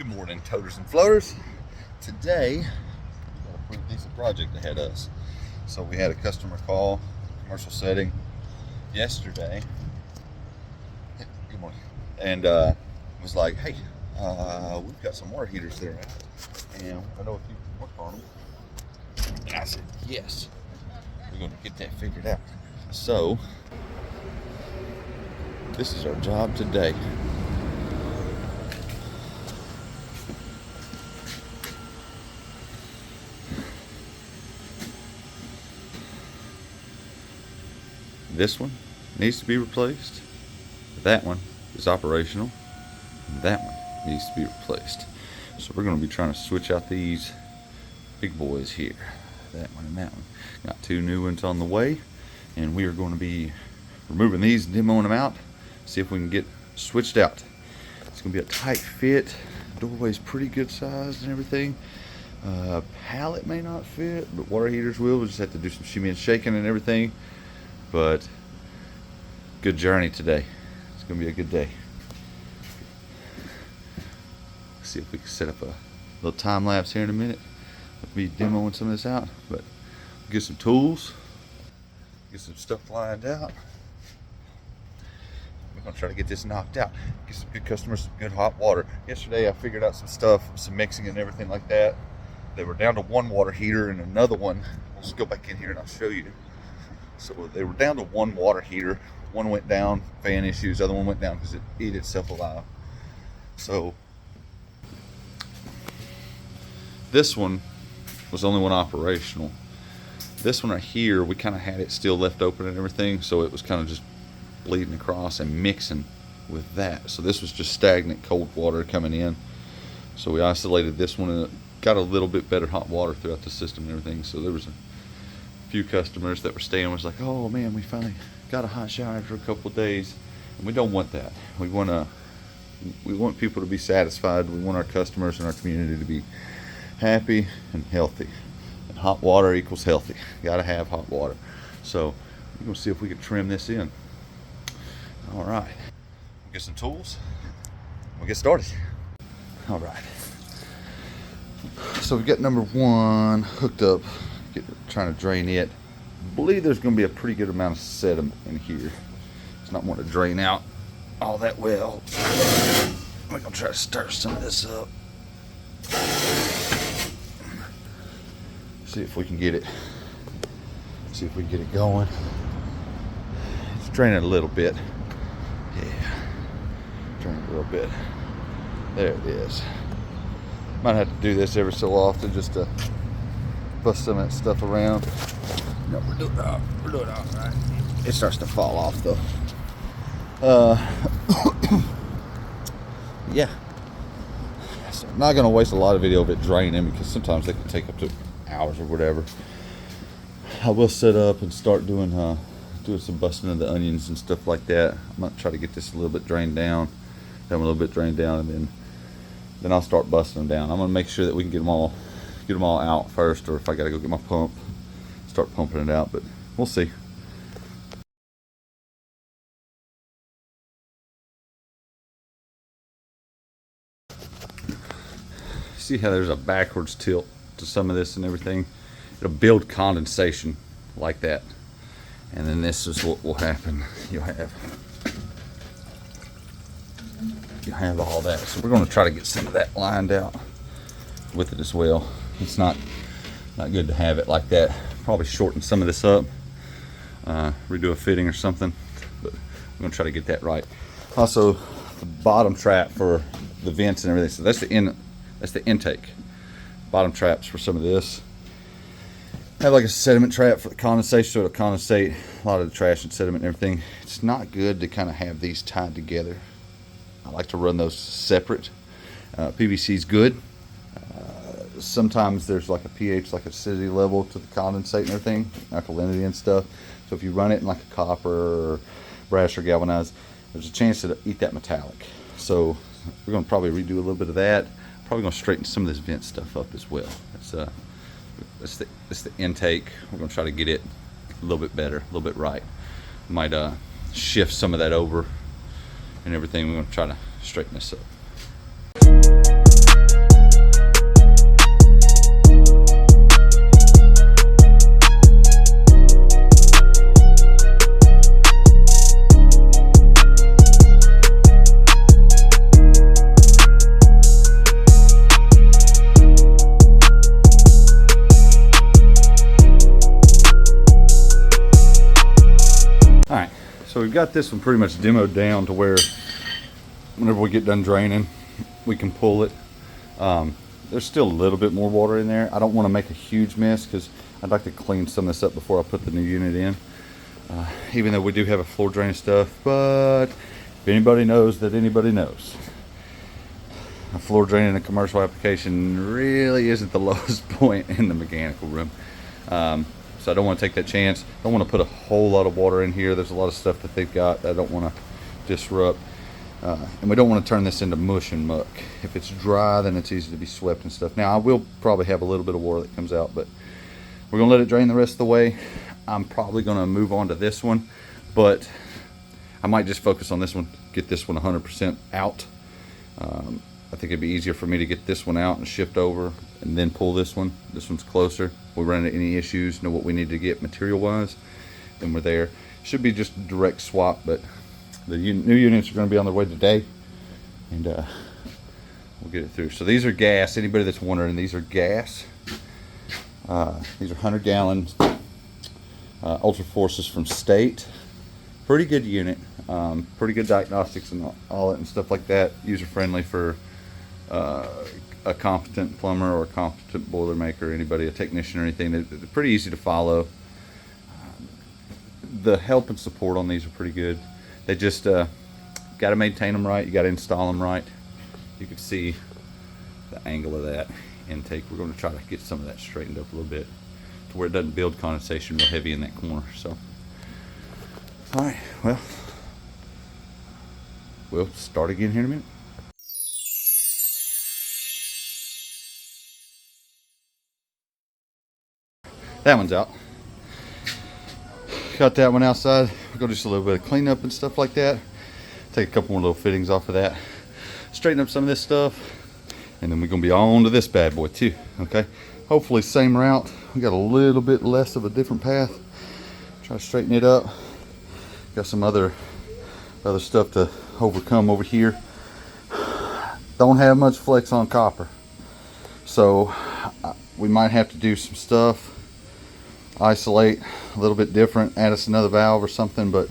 Good morning, toters and floaters. Today, we got a pretty decent project ahead of us. So we had a customer call, commercial setting, yesterday. Good morning. And was like, hey, we've got some water heaters there, and I know if you work on them. And I said, yes, we're going to get that figured out. So, this is our job today. This one needs to be replaced. That one is operational. And that one needs to be replaced. So we're going to be trying to switch out these big boys here. That one and that one. Got two new ones on the way. And we are going to be removing these, demoing them out. See if we can get switched out. It's going to be a tight fit. Doorway's pretty good size and everything. Pallet may not fit, but water heaters will. We'll just have to do some shimmy and shaking and everything. But good journey today. It's gonna be a good day. See if we can set up a little time lapse here in a minute. We'll be demoing some of this out, but we'll get some tools, get some stuff lined out. We're gonna try to get this knocked out. Get some good customers, some good hot water. Yesterday I figured out some stuff, some mixing and everything like that. They were down to one water heater and another one. We'll just go back in here and I'll show you. So they were down to one water heater. One went down, fan issues. The other one went down because it ate itself alive. So this one was the only one operational. This one right here, we kind of had it still left open and everything, so it was kind of just bleeding across and mixing with that. So this was just stagnant cold water coming in. So we isolated this one and it got a little bit better hot water throughout the system and everything. So there was a few customers that were staying was like, oh man, we finally got a hot shower after a couple of days. And we don't want that. We want people to be satisfied. We want our customers and our community to be happy and healthy. And hot water equals healthy. Gotta have hot water. So we're gonna see if we can trim this in. All right, we'll get some tools. We'll get started. All right, so we've got number one hooked up, trying to drain it. I believe there's going to be a pretty good amount of sediment in here. It's not wanting to drain out all that well. We're going to try to stir some of this up. See if we can get it. See if we can get it going. It's draining a little bit. Yeah, draining a little bit. There it is. Might have to do this every so often just to bust some of that stuff around. No, we're doing all right. It starts to fall off though. Yeah. So I'm not gonna waste a lot of video of it draining because sometimes they can take up to hours or whatever. I will set up and start doing some busting of the onions and stuff like that. I'm gonna try to get this a little bit drained down, a little bit drained down, and then I'll start busting them down. I'm gonna make sure that we can get them all out first, or if I gotta go get my pump, start pumping it out, but we'll see. See how there's a backwards tilt to some of this and everything? It'll build condensation like that, and then this is what will happen. You'll have all that. So we're going to try to get some of that lined out with it as well. It's not good to have it like that. Probably shorten some of this up, redo a fitting or something, but I'm going to try to get that right. Also, the bottom trap for the vents and everything. So that's the intake. Bottom traps for some of this. I have like a sediment trap for the condensation, so it'll condensate a lot of the trash and sediment and everything. It's not good to kind of have these tied together. I like to run those separate. PVC is good. Sometimes there's like a pH, like acidity level to the condensate and everything, alkalinity and stuff. So if you run it in like a copper or brass or galvanized, there's a chance to eat that metallic. So we're going to probably redo a little bit of that. Probably going to straighten some of this vent stuff up as well. That's the intake. We're going to try to get it a little bit better, a little bit right. Might shift some of that over and everything. We're going to try to straighten this up. we've got this one pretty much demoed down to where whenever we get done draining, we can pull it. There's still a little bit more water in there. I don't want to make a huge mess because I'd like to clean some of this up before I put the new unit in. Even though we do have a floor drain stuff, but if anybody knows that anybody knows, a floor drain in a commercial application really isn't the lowest point in the mechanical room. So I don't want to take that chance. I don't want to put a whole lot of water in here. There's a lot of stuff that they've got that I don't want to disrupt. And we don't want to turn this into mush and muck. If it's dry, then it's easy to be swept and stuff. Now, I will probably have a little bit of water that comes out, but we're going to let it drain the rest of the way. I'm probably going to move on to this one, but I might just focus on this one, get this one 100% out. I think it'd be easier for me to get this one out and shift over and then pull this one. This one's closer. If we run into any issues, know what we need to get material-wise, then we're there. Should be just a direct swap, but the new units are going to be on their way today, and we'll get it through. So these are gas. Anybody that's wondering, these are gas. These are 100 gallons Ultra Forces from State. Pretty good unit. Pretty good diagnostics and all that and stuff like that. User friendly for a competent plumber or a competent boilermaker, anybody, a technician or anything. They're pretty easy to follow. The help and support on these are pretty good. They just got to maintain them right. You got to install them right. You can see the angle of that intake. We're going to try to get some of that straightened up a little bit to where it doesn't build condensation real heavy in that corner. So, all right, well, we'll start again here in a minute. That one's out. Got that one outside. We're gonna do just a little bit of cleanup and stuff like that. Take a couple more little fittings off of that. Straighten up some of this stuff. And then we're gonna be on to this bad boy too, okay? Hopefully same route. We got a little bit less of a different path. Try to straighten it up. Got some other stuff to overcome over here. Don't have much flex on copper. So we might have to do some stuff. Isolate a little bit different, add us another valve or something, but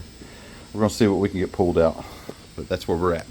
we're gonna see what we can get pulled out. But that's where we're at.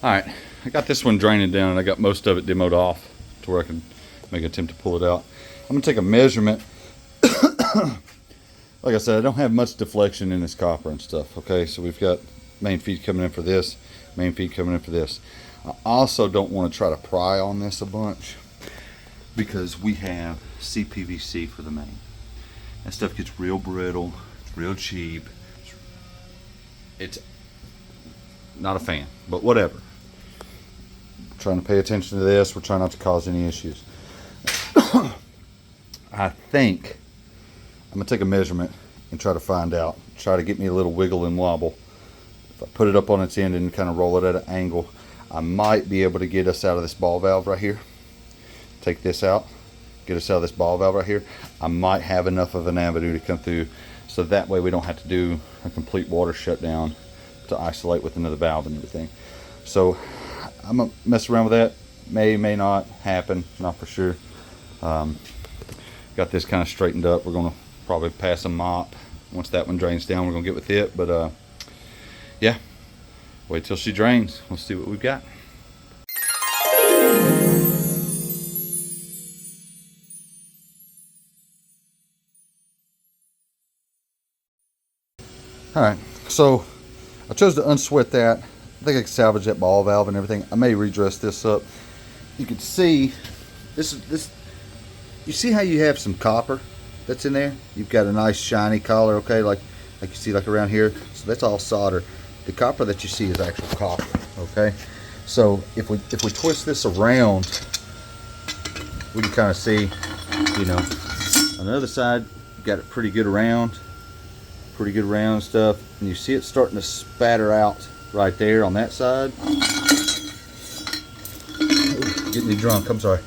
Alright, I got this one draining down and I got most of it demoed off to where I can make an attempt to pull it out. I'm going to take a measurement. Like I said, I don't have much deflection in this copper and stuff, okay? So we've got main feed coming in for this, main feed coming in for this. I also don't want to try to pry on this a bunch because we have CPVC for the main. That stuff gets real brittle, it's real cheap. It's not a fan, but whatever. Trying to pay attention to this. We're trying not to cause any issues. I think I'm gonna take a measurement and try to find out. Try to get me a little wiggle and wobble. If I put it up on its end and kind of roll it at an angle, I might be able to get us out of this ball valve right here. Take this out, get us out of this ball valve right here. I might have enough of an avenue to come through, so that way we don't have to do a complete water shutdown to isolate with another valve and everything. So I'm gonna mess around with that. May not happen, not for sure. Got this kind of straightened up. We're gonna probably pass a mop. Once that one drains down, we're gonna get with it. But yeah, wait till she drains. We'll see what we've got. All right, so I chose to unsweat that. I think I can salvage that ball valve and everything. I may redress this up. You can see this. You see how you have some copper that's in there? You've got a nice shiny collar, okay, like you see like around here. So that's all solder. The copper that you see is actual copper, okay? So if we twist this around, we can kind of see, you know, on the other side, you got it pretty good around. pretty good round stuff. And you see it starting to spatter out right there on that side. Ooh, getting me drunk, I'm sorry.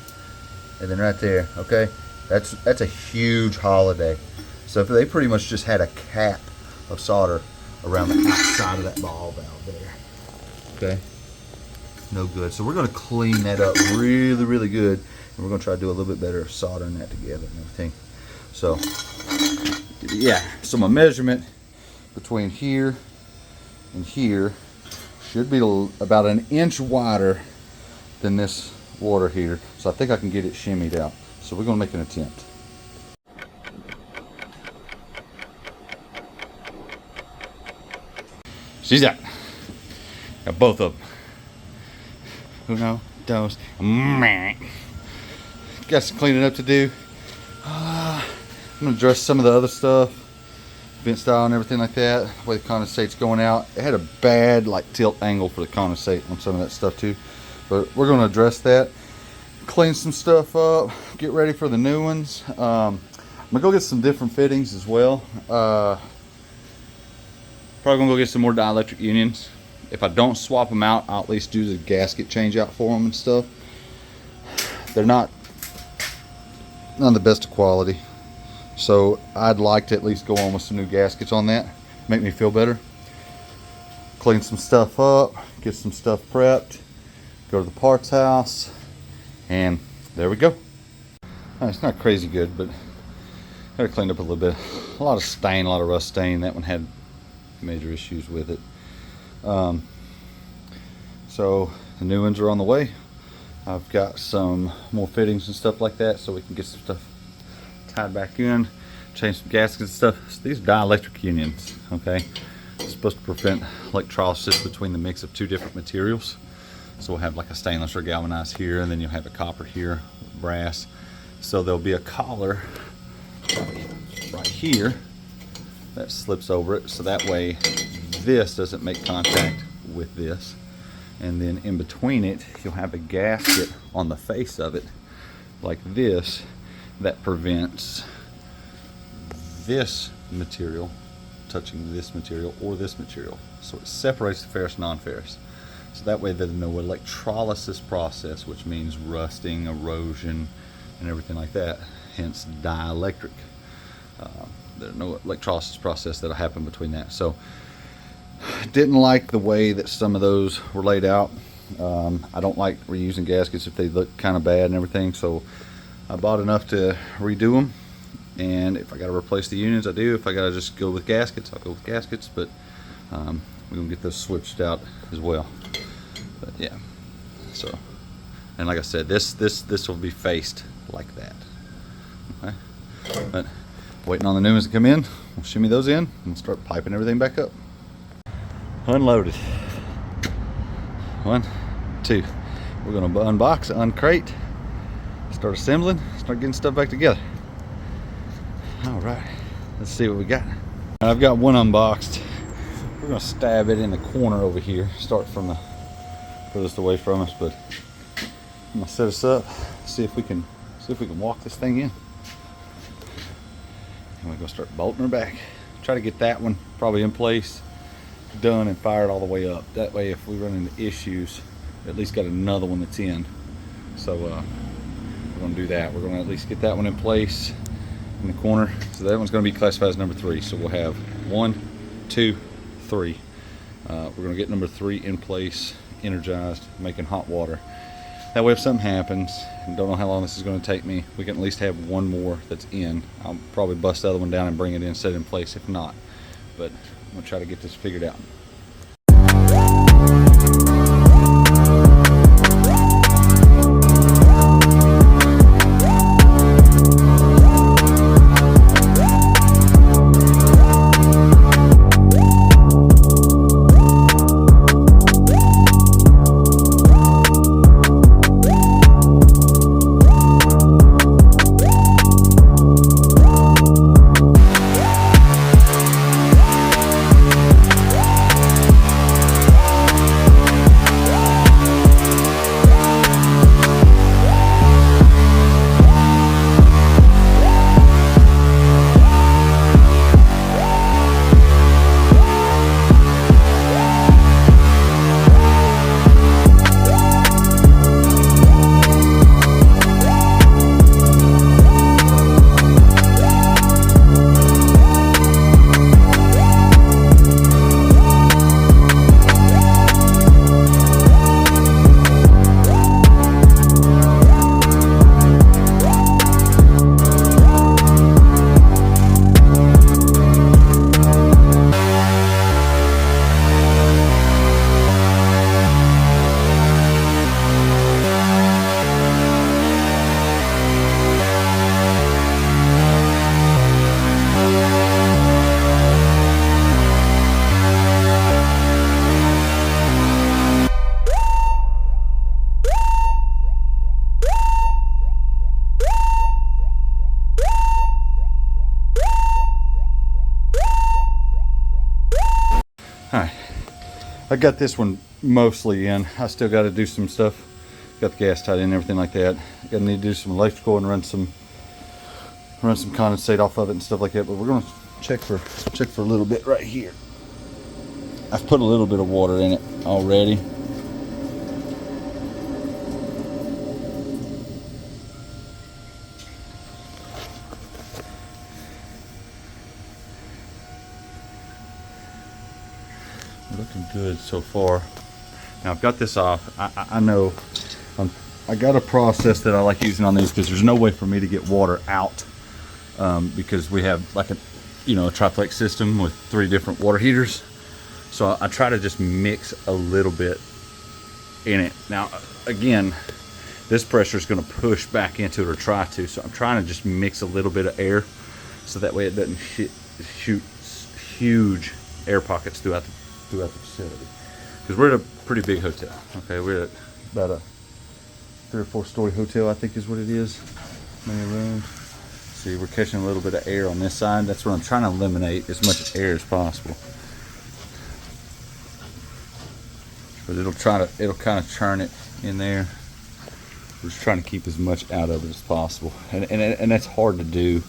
And then right there, okay? That's a huge holiday. So they pretty much just had a cap of solder around the outside of that ball valve there. Okay? No good. So we're gonna clean that up really, really good. And we're gonna try to do a little bit better soldering that together and everything. So, yeah. So my measurement between here and here should be about an inch wider than this water heater. So I think I can get it shimmied out. So we're gonna make an attempt. She's out. Got both of them. Uno, dos, got some cleaning up to do. I'm gonna address some of the other stuff, vent style and everything like that. The way the condensate's going out. It had a bad like tilt angle for the condensate on some of that stuff too. But we're gonna address that. Clean some stuff up. Get ready for the new ones. I'm gonna go get some different fittings as well. Probably gonna go get some more dielectric unions. If I don't swap them out, I'll at least do the gasket change out for them and stuff. They're not the best of quality. So I'd like to at least go on with some new gaskets on that. Make me feel better. Clean some stuff up, get some stuff prepped, go to the parts house, and there we go. It's not crazy good, but got it cleaned up a little bit. A lot of stain, a lot of rust stain. That one had major issues with it. So the new ones are on the way. I've got some more fittings and stuff like that so we can get some stuff tied back in, change some gaskets and stuff. So these are dielectric unions, okay? It's supposed to prevent electrolysis between the mix of two different materials. So we'll have like a stainless or galvanized here, and then you'll have a copper here, brass. So there'll be a collar right here that slips over it, so that way this doesn't make contact with this. And then in between it, you'll have a gasket on the face of it like this that prevents this material touching this material or this material. So it separates the ferrous and non-ferrous. So that way there's no electrolysis process, which means rusting, erosion, and everything like that. Hence dielectric. There's no electrolysis process that'll happen between that. So didn't like the way that some of those were laid out. I don't like reusing gaskets if they look kind of bad and everything. So I bought enough to redo them. And if I got to replace the unions, I do. If I got to just go with gaskets, I'll go with gaskets. But we're gonna get those switched out as well. But yeah. So, and like I said, this will be faced like that. Okay. But waiting on the new ones to come in. We'll shimmy those in and start piping everything back up. Unloaded. 1, 2. We're gonna unbox, uncrate, start assembling, start getting stuff back together. All right, let's see what we got. I've got one unboxed. We're gonna stab it in the corner over here. Start from the furthest away from us, but I'm gonna set us up, see if we can walk this thing in. And we're gonna start bolting her back. Try to get that one probably in place, done, and fired all the way up. That way if we run into issues, we at least got another one that's in. So we're gonna do that. We're gonna at least get that one in place in the corner. So that one's gonna be classified as number 3. So we'll have 1, 2, 3. We're gonna get number 3 in place, energized, making hot water. That way if something happens, and don't know how long this is gonna take me, we can at least have one more that's in. I'll probably bust the other one down and bring it in, set it in place if not. But I'm gonna try to get this figured out. I got this one mostly in. I still got to do some stuff. Got the gas tied in and everything like that. Got to need to do some electrical and run some condensate off of it and stuff like that. But we're gonna check for a little bit right here. I've put a little bit of water in it already. Looking good so far. Now I've got this off. I know I got a process that I like using on these because there's no way for me to get water out because we have like a triplex system with 3 different water heaters. So I try to just mix a little bit in it. Now again, this pressure is going to push back into it, or try to. So I'm trying to just mix a little bit of air so that way it doesn't shoot huge air pockets throughout the facility, because we're at a pretty big hotel. Okay, we're at about a 3 or 4 story hotel, I think is what it is. Many rooms. See, we're catching a little bit of air on this side. That's what I'm trying to eliminate as much air as possible. But it'll kind of churn it in there. We're just trying to keep as much out of it as possible, and that's hard to do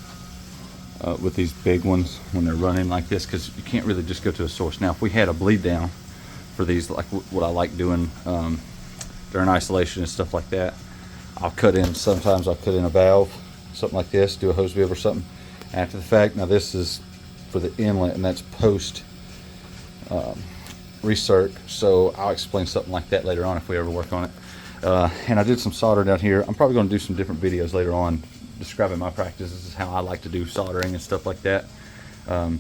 with these big ones when they're running like this, because you can't really just go to a source. Now if we had a bleed down for these, like what I like doing during isolation and stuff like that, sometimes I'll cut in a valve, something like this, do a hose valve or something after the fact. Now this is for the inlet, and that's post recirc, so I'll explain something like that later on if we ever work on it. And I did some solder down here. I'm probably going to do some different videos later on describing my practice. This is how I like to do soldering and stuff like that. Now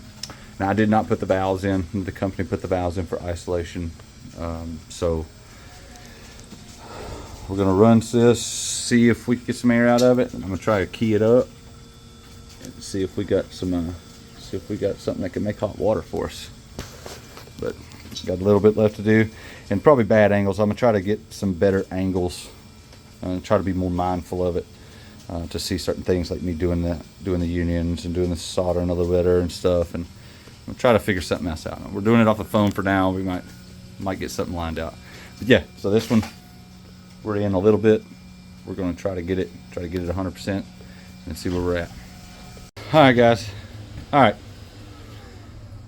I did not put the valves in. The company put the valves in for isolation. So we're going to run this, see if we can get some air out of it. I'm going to try to key it up and see if we got some something that can make hot water for us. But got a little bit left to do, and probably bad angles. I'm going to try to get some better angles and try to be more mindful of it. To see certain things, like me doing the unions and doing the soldering a little better and stuff, and we'll try to figure something else out. We're doing it off the phone for now. We might get something lined out. But yeah, so this one we're in a little bit. We're going to try to get it 100% and see where we're at. All right, guys. All right,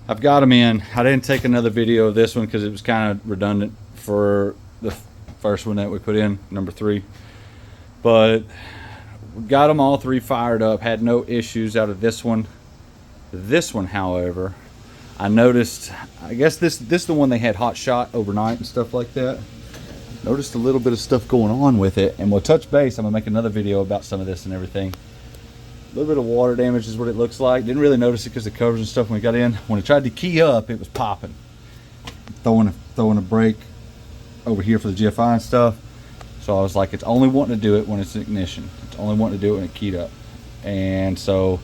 I've got them in. I didn't take another video of this one because it was kind of redundant for the first one that we put in, number 3, but we got them all 3 fired up, had no issues out of this one. This one, however, I noticed, I guess this is the one they had hot shot overnight and stuff like that. Noticed a little bit of stuff going on with it, and we'll touch base. I'm gonna make another video about some of this and everything. A little bit of water damage is what it looks like. Didn't really notice it because the covers and stuff when we got in. When I tried to key up, it was popping. Throwing a brake over here for the GFI and stuff. So I was like, it's only wanting to do it when it's in ignition. It's only wanting to do it when it's keyed up. And so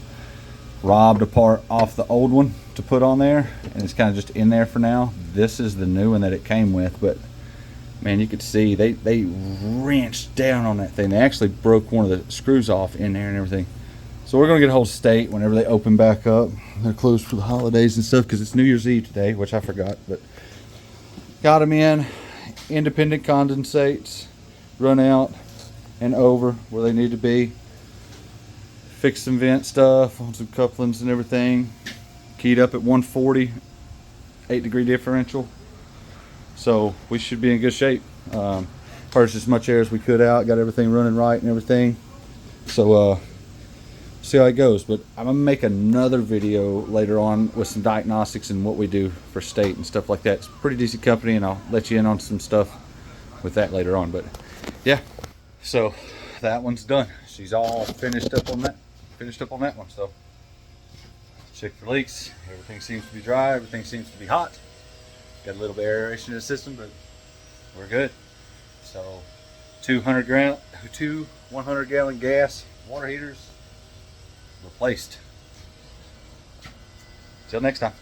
robbed a part off the old one to put on there, and it's kind of just in there for now. This is the new one that it came with, but man, you could see they wrenched down on that thing. They actually broke one of the screws off in there and everything. So we're gonna get a hold of State whenever they open back up. They're closed for the holidays and stuff because it's New Year's Eve today, which I forgot, but got them in. Independent condensates, run out and over where they need to be. Fix some vent stuff on some couplings and everything. Keyed up at 140, 8-degree differential. So we should be in good shape. Purged as much air as we could out, got everything running right and everything. So see how it goes. But I'm gonna make another video later on with some diagnostics and what we do for State and stuff like that. It's a pretty decent company, and I'll let you in on some stuff with that later on. But yeah, so that one's done. She's all finished up on that one. So check for leaks. Everything seems to be dry, everything seems to be hot. Got a little bit of aeration in the system, but we're good. So 2 100-gallon gas water heaters replaced. Till next time.